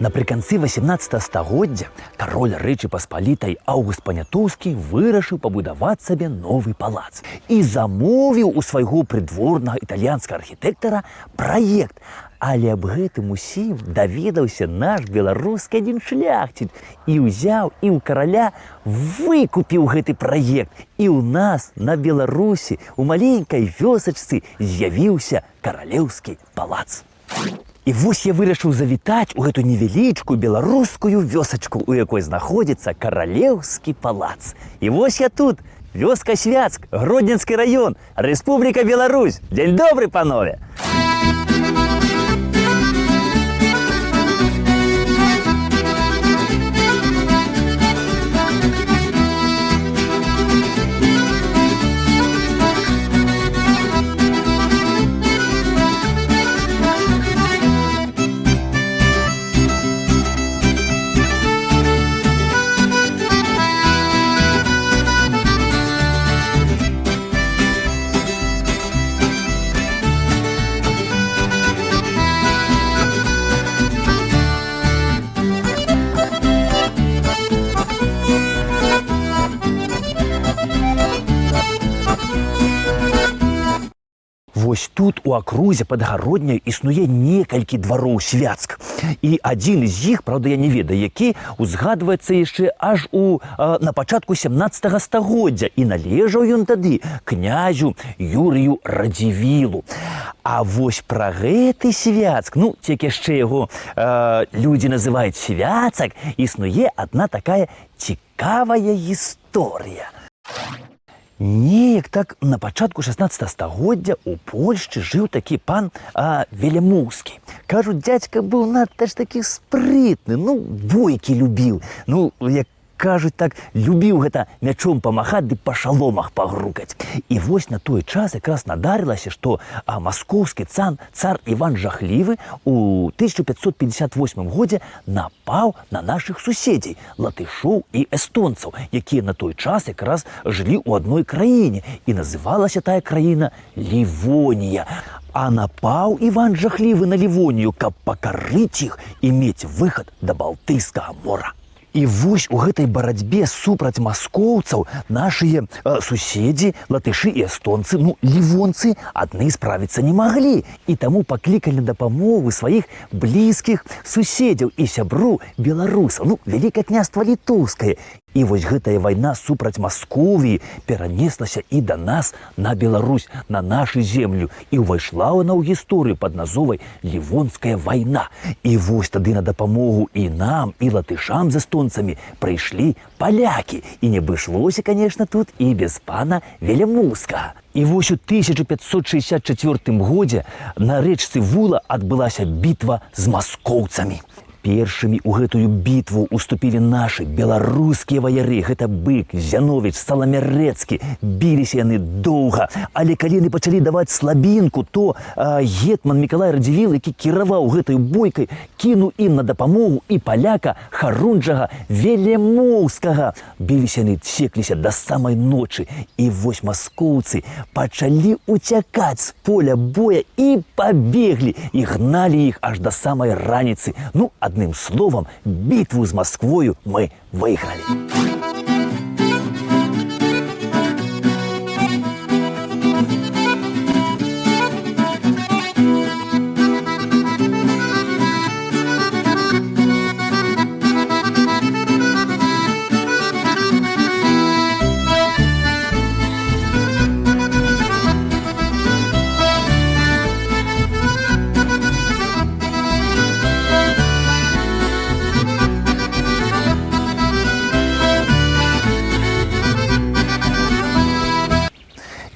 Напрыканцы 18 стагоддзя кароль Рэчы Паспалітай Аўгуст Панятоўскі вырашыў пабудаваць сабе новы палац і замовіў у свайго прыдворнага італьянскага архітэктара праект. Але аб гэтым усім даведаўся наш беларускі адзін шляхціц і ўзяў і ў караля выкупіў гэты праект. І ў нас на Беларусі у маленькай вёсачцы з'явіўся каралеўскі палац. І вось я вырашыў завітаць у гэту невялічкую беларускую вёсачку, у якой знаходзіцца каралеўскі палац. І вось я тут, вёска Свяцк, Гродненскі раён, Рэспубліка Беларусь. Дзень добры, панове! Вось тут у акрузе Падгародняй існуе некалькі двароў Свяцк. І адзін з іх, правда, я не ведаю, які, узгадваецца яшчэ аж на пачатку 17 стагоддзя. І належаў ён тады князю Юрыю Радзівілу. А вось пра гэты Свяцк, як яшчэ яго людзі называюць Свяцак, існуе адна такая цікавая гісторыя. Неяк так на пачатку 16 стагоддзя у Польшчы жыў такі пан Велямоўскі. Кажуць, дзядзька быў надта ж такі спрытны, бойкі любіў. Як кажуць так, любіў гэта мячом памахаць ды па шаломах пагрукаць. І вось на той час якраз надарылася, што маскоўскі цар Іван Жахлівы у 1558 годзе напаў на нашых суседзей, латышоў і эстонцаў, якія на той час якраз жылі ў адной краіне. І называлася тая краіна Лівонія. А напаў Іван Жахлівы на Лівонію, каб пакарыць іх і мець выхад да Балтыйскага мора. І вось у гэтай барацьбе супраць маскоўцаў нашыя суседзі, латышы і эстонцы, лівонцы, адны справіцца не маглі. І таму паклікалі на дапамогу сваіх блізкіх суседзяў і сяброў беларусаў, Вялікае княства Літоўскае. І вось гэтая вайна супраць Масковіі перанеслася і да нас, на Беларусь, на нашу землю. І ўвайшла яна ў гісторыю пад назвой Лівонская вайна. І вось тады на дапамогу і нам, і латышам з эстонцамі прыйшлі палякі. І не абышлося, конечно, тут і без пана Велямоўскага. І вось у 1564 годзе на рэчцы Вула адбылася бітва з маскоўцамі. Першымі ў гэтую бітву уступілі нашы беларускія ваяры. Гэта Бык, Зяновіч, Саламярэцкі. Біліся яны доўга. Але калі яны пачалі даваць слабінку, то гетман Мікалай Радзівіл, які кіраваў гэтай бойкай, кінуў ім на дапамогу і паляка Харунжага Велямоўскага. Біліся яны, секліся да самай ночы. І вось маскоўцы пачалі уцякаць з поля боя і пабеглі. І гналі іх аж да самай раніцы. Адным словом, бітву з Масквою мы выйгралі.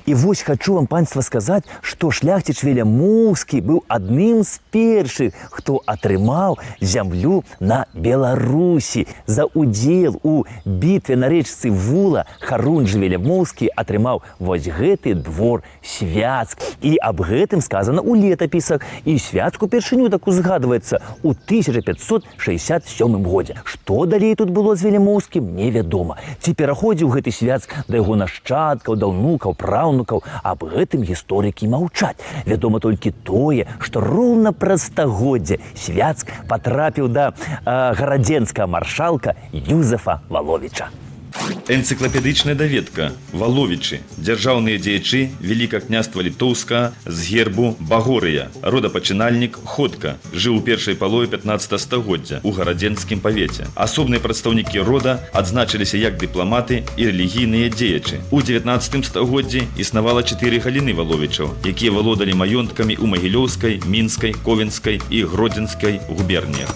І вось хачу вам, панства, сказаць, што шляхціч Велямоўскі быў адным з першых, хто атрымаў зямлю на Беларусі. За удзел у бітве на рэчцы Вула Харунжа Велямоўскі атрымаў вось гэты двор Свяцк. І аб гэтым сказана ў летапісах. І Свяцку першыню так узгадваецца ў 1567 годзе. Што далей тут было з Велямоўскім, невядома. Ці пераходзіў гэты Свяцк да яго нашчадкаў, да ўнукаў, праўнукаў, праўнукаў, аб гэтым гісторыкі маўчаць. Вядома толькі тое, што роўна праз стагоддзе Свяцк патрапіў да гарадзенскага маршалка Юзефа Валовіча. Энцыклапедычная даведка. Валовічы, дзяржаўныя дзеячы Велікага княства Літоўскага з гербу Багорыя, родапачынальнік Ходка, жыў у першай палове 15 стагоддзя у гарадзенскім павеце. Асобныя прадстаўнікі рода адзначыліся як дыпламаты і рэлігійныя дзеячы. У 19 стагоддзі існавала 4 галіны валовічаў, якія валодалі маёнткамі ў Магілёўскай, Мінскай, Ковенскай і Гродзенскай губерніях.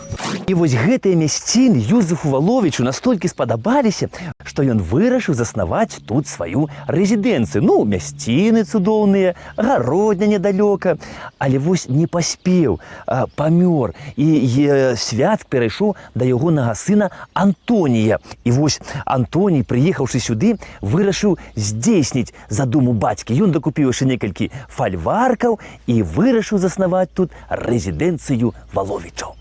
І вось гэтыя мясціны Юзефу Валовічу настолькі спадабаліся, што ён вырашыў заснаваць тут сваю рэзідэнцыю. Ну, мясціны цудоўныя, гародня недалёка. Але вось не паспеў, памёр. І Святк перайшоў да ягонага сына Антонія. І вось Антоній, прыехаўшы сюды, вырашыў здзейсніць задуму бацькі. Ён дакупіў яшчэ некалькі фальваркаў і вырашыў заснаваць тут рэзідэнцыю Валовічаў.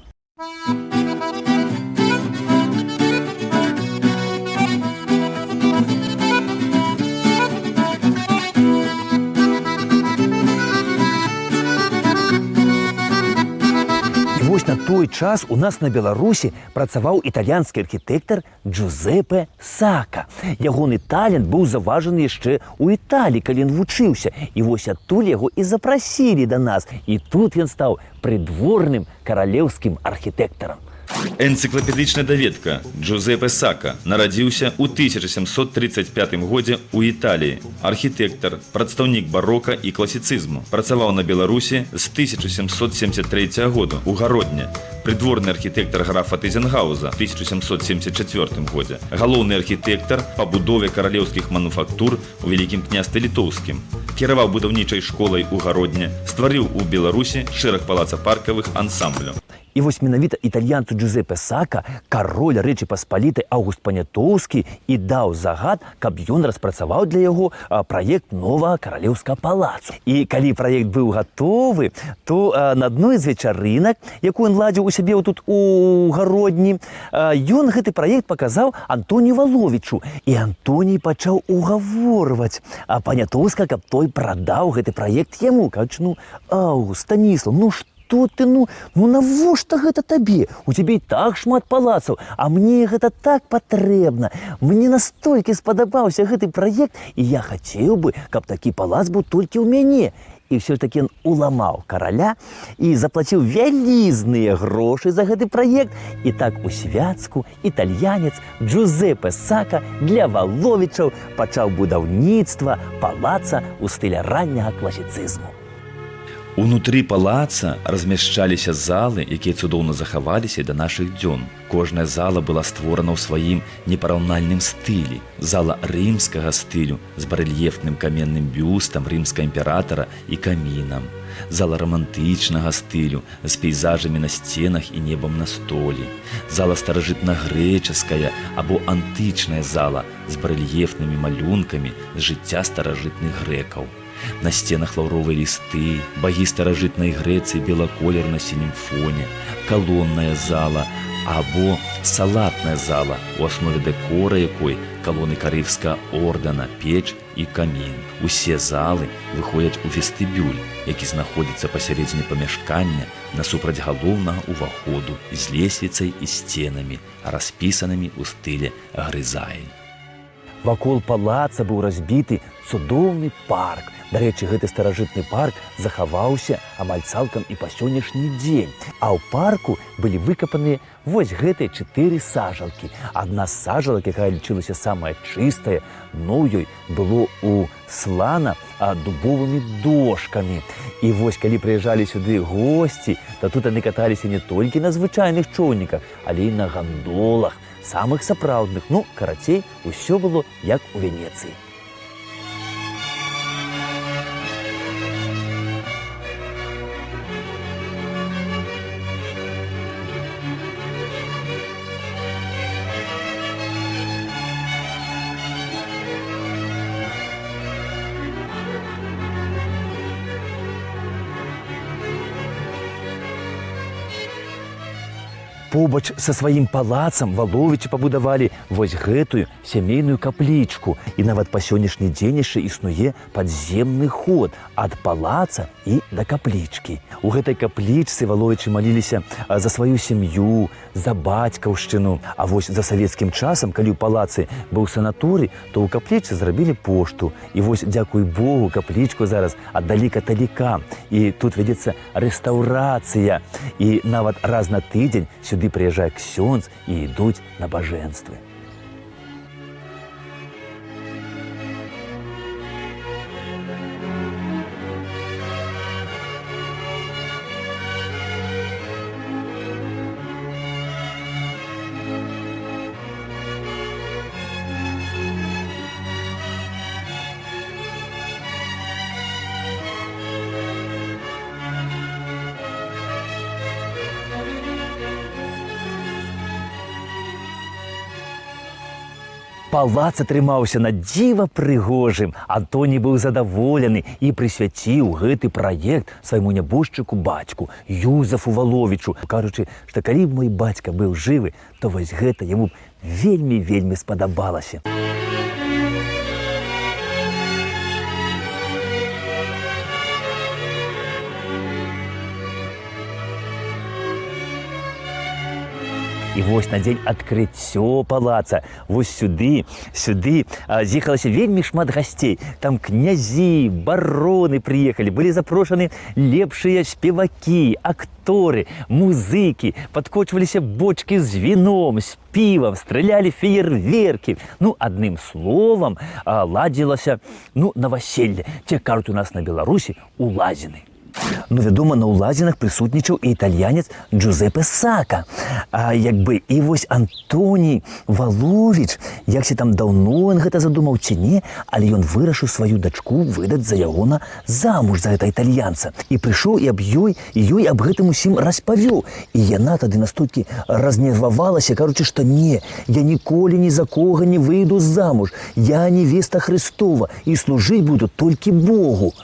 Вось на той час у нас на Беларусі працаваў італьянскі архітэктар Джузепе Сака. Ягоны талент быў заўважаны яшчэ ў Італіі, калі ён вучыўся. І вось адтуль яго і запрасілі да нас. І тут ён стаў прыдворным каралеўскім архітэктарам. Энцыклапедычная даведка. Джузепе Сака нарадзіўся ў 1735 годзе ў Італіі. Архітэктар, прадстаўнік барока і класіцызму. Працаваў на Беларусі з 1773 году ў Гародні. Прыдворны архітэктар графа Тызенгауза ў 1774 годзе. Галоўны архітэктар па будове каралеўскіх мануфактур у Вялікім княстве Літоўскім. Кіраваў будаўнічай школай у Гародні, стварыў у Беларусі шэраг палацапаркавых ансамбляў. І вось менавіта італьянцу Джузепе Сака кароль Рэчы Паспалітай Аўгуст Панятоўскі і даў загад, каб ён распрацаваў для яго праект новага каралеўскага палацу. І калі праект быў гатовы, то на адной з вечарынак, якую ён ладзіў у сябе тут у Гародні, ён гэты праект паказаў Антонію Валовічу. І Антоній пачаў угаворваць Панятоўска, каб той прадаў гэты праект яму. Кажучы, ну, Аўгуст, Станіслав, ну што ты, ну навошта гэта табе? У цябе і так шмат палацаў, а мне гэта так патрэбна. Мне настолькі спадабаўся гэты праект, і я хацеў бы, каб такі палац быў толькі ў мяне. І ўсё-такі ён уламаў караля і заплаціў вялізныя грошы за гэты праект. І так у Свяцку італьянец Джузепе Сака для Валовічаў пачаў будаўніцтва палаца ў стылі ранняга класіцызму. Унутры палаца размяшчаліся залы, якія цудоўна захаваліся да нашых дзён. Кожная зала была створана ў сваім непараўнальным стылі. Зала рымскага стылю з барэльефным каменным бюстам рымскага імператара і камінам. Зала романтычнага стылю з пейзажамі на сценах і небам на столі. Зала старажытна-грэчаская або антычная зала з барэльефнымі малюнкамі з жыцця старажытных грэкаў. На сценах лаўровыя лісты, багі старажытнай Грэцыі белаколер на сінім фоне, калонная зала або салатная зала, у аснове дэкора якой калоны карыфскага ордэна, печ і камін. Усе залы выходзяць у вестыбюль, які знаходзіцца пасярэдзіне памяшкання насупраць галоўнага ўваходу з лесвіцай і сценамі, распісанымі ў стылі грызаіль. Вакол палаца быў разбіты цудоўны парк. Дарэчы, гэты старажытны парк захаваўся амаль цалкам і па сённяшні дзень. А ў парку былі выкапаныя вось гэтыя 4 сажалкі. Адна з сажалак, якая лічылася самая чыстая, дно ёй было услана дубовымі дошкамі. І вось калі прыязджалі сюды госці, то тут яны каталіся не толькі на звычайных чоўніках, але і на гандолах, самых сапраўдных. Ну, карацей, усё было як у Венецыі. побач са сваім палацам Валовічы пабудавалі вось гэтую сямейную каплічку. І нават па сённяшні дзень яшчэ існуе падземны ход ад палаца і да каплічкі. У гэтай каплічцы Валовічы маліліся за сваю сям'ю, за бацькаўшчыну. А вось за савецкім часам, калі ў палацы быў санаторый, то ў каплічцы зрабілі пошту. І вось, дзякуй Богу, каплічку зараз аддалі каталікам. І тут вядзецца рэстаўрацыя. І нават раз на тыдзень сюды прыязджае ксёндз і ідуць набажэнствы. Палац атрымаўся на дзіва прыгожым. Антоній быў задаволены і прысвяціў гэты праект свайму нябожчыку бацьку Юзафу Валовічу, кажучы, што калі б мой бацька быў жывы, то вось гэта яму вельмі спадабалася. І вось на дзень адкрыццё палаца, вось сюды з'ехалася вельмі шмат гасцей. Там князі, бароны прыехалі, былі запрошаны лепшыя спевакі, акторы, музыкі, падкочваліся бочкі з віном, з півам, стрэлялі феерверкі. Ну, адным словам, ладзілася, наваселле. Ці кажуць у нас на Беларусі улазіны. Ну, вядома, на ўлазінах прысутнічаў і італьянец Джузепе Сака. І вось Антоній Валовіч, якся там даўно ён гэта задумаў ці не, але ён вырашыў сваю дачку выдаць за ягона замуж за гэта італьянца. І прыйшоў і ёй аб гэтым усім распавёў. І яна тады настолькі разнервавалася, кажучы, што не, я ніколі ні за кога не выйду замуж, я невеста Христова і служыць буду толькі Богу.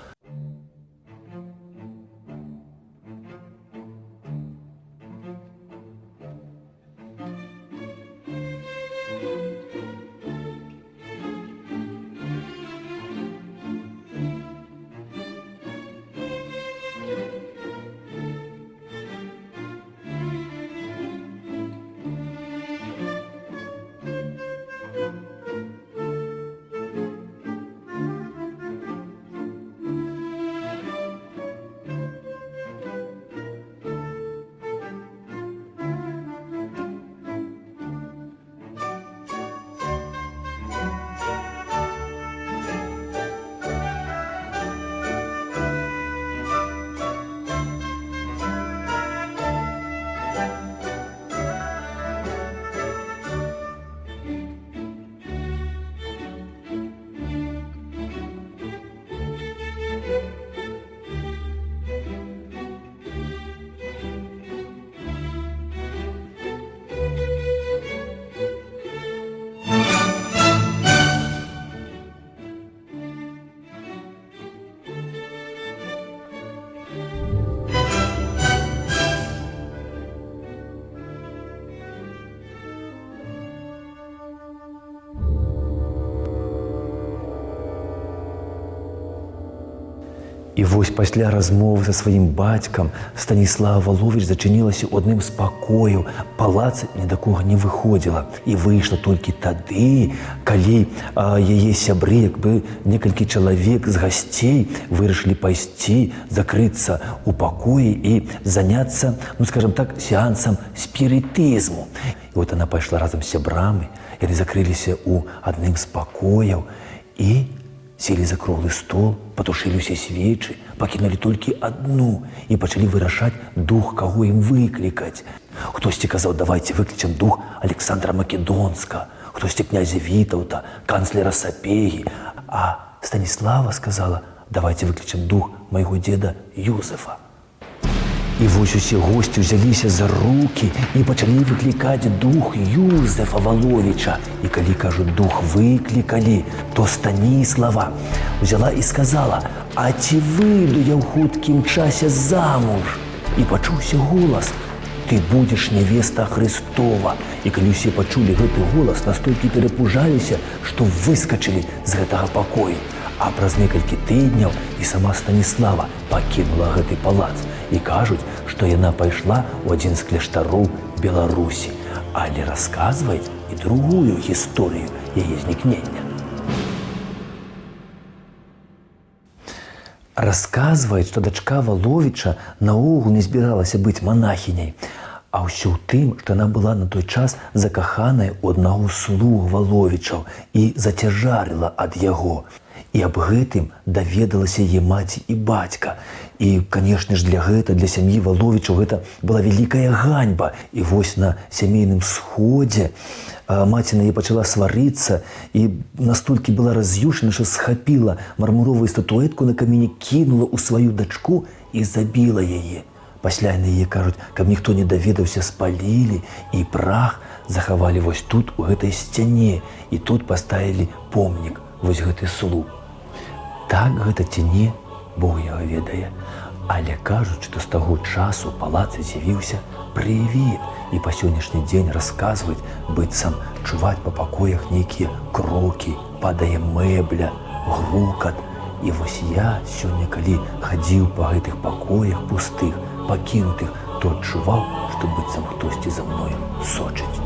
І вось пасля размовы са сваім бацькам Станіслава Валовіч зачынілася ў адным з пакояў. Палац ні да кога не выходзіла. І выйшла толькі тады, калі яе сябры, некалькі чалавек з гасцей вырашылі пайсці, закрыцца ў пакоі і заняцца, скажам так, сеансам спірытызму. І вот яна пайшла разам з сябрамі, яны закрыліся ў адным з пакояў і сели за круглый стол, потушили все свечи, покинули толькі одну и пачалі вырашаць дух, кого им выкликать. Хтосьці казаў, давайте выклічам дух Александра Македонска, хтосьці князя Вітаўта, канцлера Сапегі, а Станіслава сказала, давайте выклічам дух майго деда Юзефа. І вось усе госці ўзяліся за рукі і пачалі выклікаць дух Юзефа Валовіча. І калі, кажуць, дух выклікалі, то Станіслава ўзяла і сказала, а ці выйду я ў хуткім часе замуж? І пачуўся голас, ты ты будешь невеста Христова. І калі ўсе пачулі гэты голас, настолькі перапужаліся, што выскачылі з гэтага пакою. А праз некалькі тыдняў і сама Станіслава пакінула гэты палац. І кажуць, што яна пайшла ў адзін з кляштароў Беларусі. Але расказваюць і другую гісторыю яе знікнення. Расказваюць, што дачка Валовіча наогул не збіралася быць манахіняй, а ўсё ў тым, што яна была на той час закаханая ў аднаго слуг Валовічаў і зацяжарыла ад яго. І аб гэтым даведалася яе маці і бацька. І, канешне ж, для сям'і Валовічаў гэта была вялікая ганьба. І вось на сямейным сходзе маці на яе пачала сварыцца і настолькі была раз'юшана, што схапіла мармуровую статуэтку на камені, кінула ў сваю дачку і забіла яе. Пасля яны яе, кажуць, каб ніхто не даведаўся, спалілі і прах захавалі вось тут, у гэтай сцяне. І тут паставілі помнік, вось гэты слуг. Так гэта ці не, Бог яго ведае. Але кажуць, што з таго часу ў палацы з'явіўся прывід. І па сённяшні дзень расказваюць, быццам чуваць па пакоях нейкія крокі, падае мэбля, грукат. І вось я сёння, калі хадзіў па гэтых пакоях пустых, пакінутых, то адчуваў, што быццам хтосьці за мною сочыць.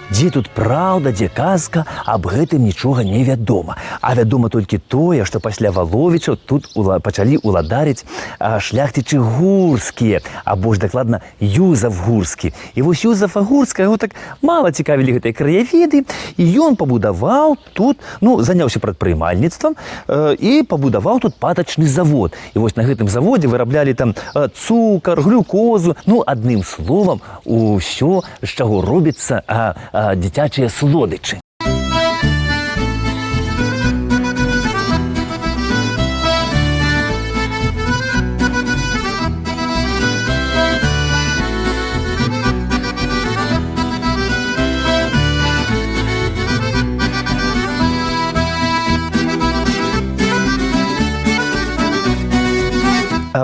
Дзе тут праўда, дзе казка, аб гэтым нічога не вядома. А вядома толькі тое, што пасля Валовічаў тут пачалі ўладарыць шляхцічы гурскія, або ж дакладна Юзаф Гурскі. І вось Юзафа Гурскага яго так мала цікавілі гэтыя краявіды, і ён пабудаваў тут, заняўся прадпрымальніцтвам і пабудаваў тут патачны завод. І вось на гэтым заводзе выраблялі там цукар, глюкозу, адным словам, усё, з чаго робіцца дзіцячыя слодычы.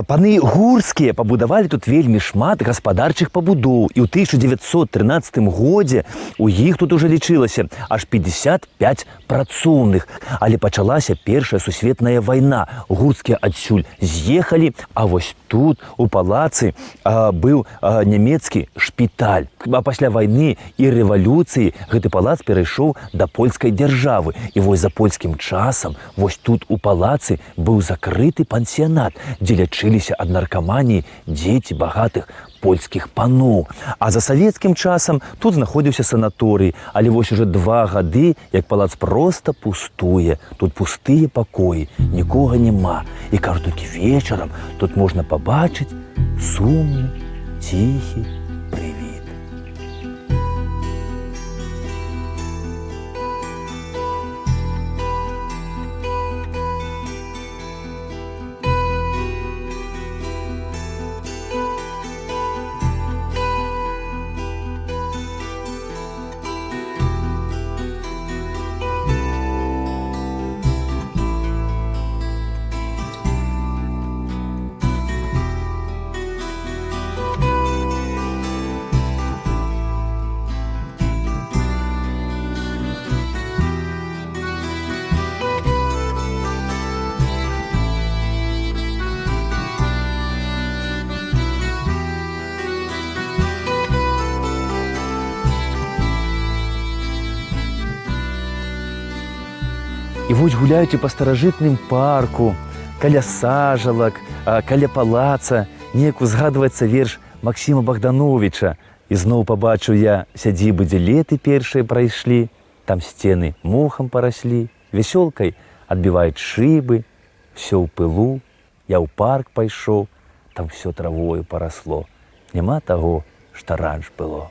паны гурскія пабудавалі тут вельмі шмат гаспадарчых пабудоў, і ў 1913 годзе у іх тут уже лічылася аж 55 працоўных. Але пачалася Першая сусветная вайна. Гурскія адсюль з'ехалі, а вось тут у палацы быў нямецкі шпіталь. А пасля вайны і рэвалюцыі гэты палац перайшоў да польскай дзяржавы. І вось за польскім часам вось тут у палацы быў закрыты пансіянат, дзе лячыліся ад наркаманіі дзеці багатых польскіх паноў. А за савецкім часам тут знаходзіўся санаторый, але вось уже 2 гады, як палац проста пустуе. Тут пустыя пакоі, нікога няма. І кажу, толькі вечарам тут можна пабачыць сумны, ціхі прывід. І вось гуляючы па старажытным парку, каля сажалак, каля палаца, неяк узгадваецца верш Максіма Богдановича. І зноў пабачыў я сядзібы, дзе леты першыя прайшлі, там сцены мохам параслі, весёлкай адбіваюць шыбы, всё ў пылу, я ў парк пайшоў, там всё травою парасло, няма таго, што раньш было.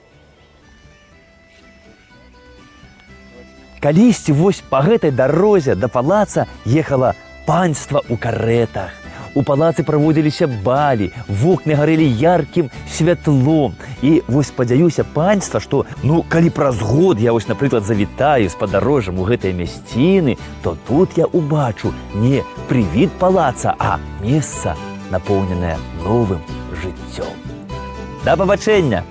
Калісьці вось па гэтай дарозе да палаца ехала панства ў карэтах. У палацы праводзіліся балі, вокны гарэлі яркім святлом. І вось спадзяюся, панства, што калі праз год я вось, напрыклад, завітаю з падарожжам у гэтыя мясціны, то тут я убачу не прывід палаца, а месца, напоўненае новым жыццём. Да пабачэння!